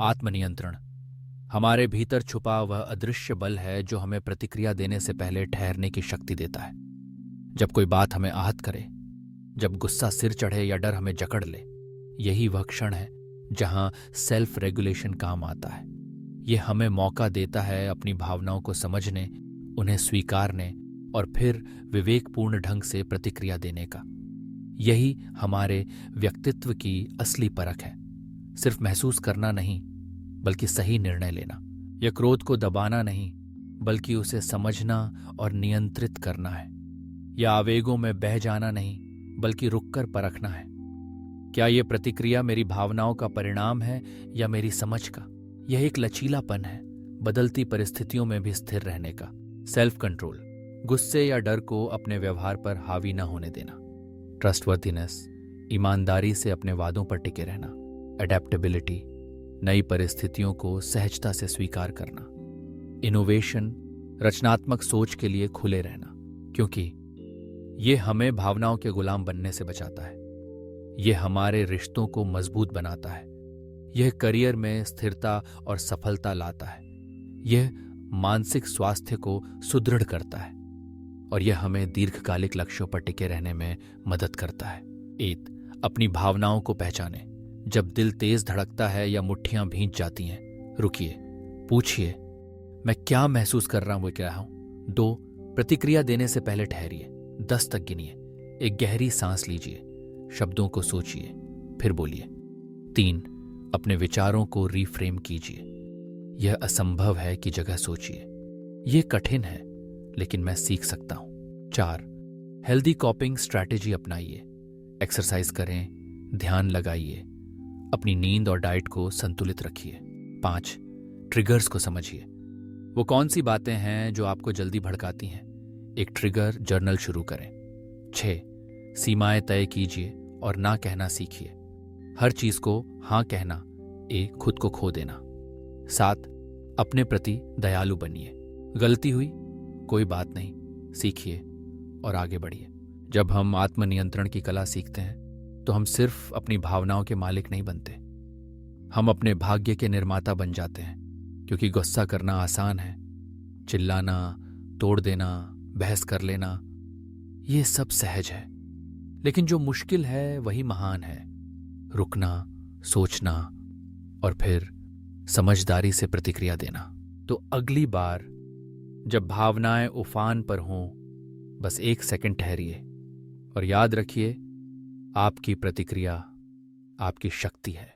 आत्मनियंत्रण हमारे भीतर छुपा वह अदृश्य बल है जो हमें प्रतिक्रिया देने से पहले ठहरने की शक्ति देता है। जब कोई बात हमें आहत करे, जब गुस्सा सिर चढ़े या डर हमें जकड़ ले, यही वह क्षण है जहां सेल्फ रेगुलेशन काम आता है। यह हमें मौका देता है अपनी भावनाओं को समझने, उन्हें स्वीकारने और फिर विवेकपूर्ण ढंग से प्रतिक्रिया देने का। यही हमारे व्यक्तित्व की असली परख है। सिर्फ महसूस करना नहीं, बल्कि सही निर्णय लेना। यह क्रोध को दबाना नहीं, बल्कि उसे समझना और नियंत्रित करना है। यह आवेगों में बह जाना नहीं, बल्कि रुककर परखना है। क्या यह प्रतिक्रिया मेरी भावनाओं का परिणाम है या मेरी समझ का? यह एक लचीलापन है, बदलती परिस्थितियों में भी स्थिर रहने का। सेल्फ कंट्रोल, गुस्से या डर को अपने व्यवहार पर हावी न होने देना। ट्रस्टवर्थीनेस, ईमानदारी से अपने वादों पर टिके रहना। एडेप्टेबिलिटी, नई परिस्थितियों को सहजता से स्वीकार करना। इनोवेशन, रचनात्मक सोच के लिए खुले रहना, क्योंकि ये हमें भावनाओं के गुलाम बनने से बचाता है। यह हमारे रिश्तों को मजबूत बनाता है। यह करियर में स्थिरता और सफलता लाता है। यह मानसिक स्वास्थ्य को सुदृढ़ करता है और यह हमें दीर्घकालिक लक्ष्यों पर टिके रहने में मदद करता है। 8. अपनी भावनाओं को पहचानें। जब दिल तेज धड़कता है या मुट्ठियां भींच जाती हैं, रुकिए, पूछिए, मैं क्या महसूस कर रहा हूं? 2. प्रतिक्रिया देने से पहले ठहरिए, 10 तक गिनिए, एक गहरी सांस लीजिए, शब्दों को सोचिए, फिर बोलिए। 3. अपने विचारों को रीफ्रेम कीजिए। यह असंभव है कि जगह सोचिए। यह कठिन है, लेकिन मैं सीख सकता हूं। 4. हेल्दी कॉपिंग स्ट्रैटेजी अपनाइए। एक्सरसाइज करें, ध्यान लगाइए, अपनी नींद और डाइट को संतुलित रखिए। 5. ट्रिगर्स को समझिए। वो कौन सी बातें हैं जो आपको जल्दी भड़काती हैं? एक ट्रिगर जर्नल शुरू करें। 6. सीमाएं तय कीजिए और ना कहना सीखिए। हर चीज को हाँ कहना खुद को खो देना। 7. अपने प्रति दयालु बनिए। गलती हुई, कोई बात नहीं, सीखिए और आगे बढ़िए। जब हम आत्मनियंत्रण की कला सीखते हैं तो हम सिर्फ अपनी भावनाओं के मालिक नहीं बनते, हम अपने भाग्य के निर्माता बन जाते हैं। क्योंकि गुस्सा करना आसान है, चिल्लाना, तोड़ देना, बहस कर लेना, ये सब सहज है। लेकिन जो मुश्किल है वही महान है। रुकना, सोचना और फिर समझदारी से प्रतिक्रिया देना। तो अगली बार जब भावनाएं उफान पर हों, बस 1 सेकंड ठहरिए और याद रखिए, आपकी प्रतिक्रिया आपकी शक्ति है।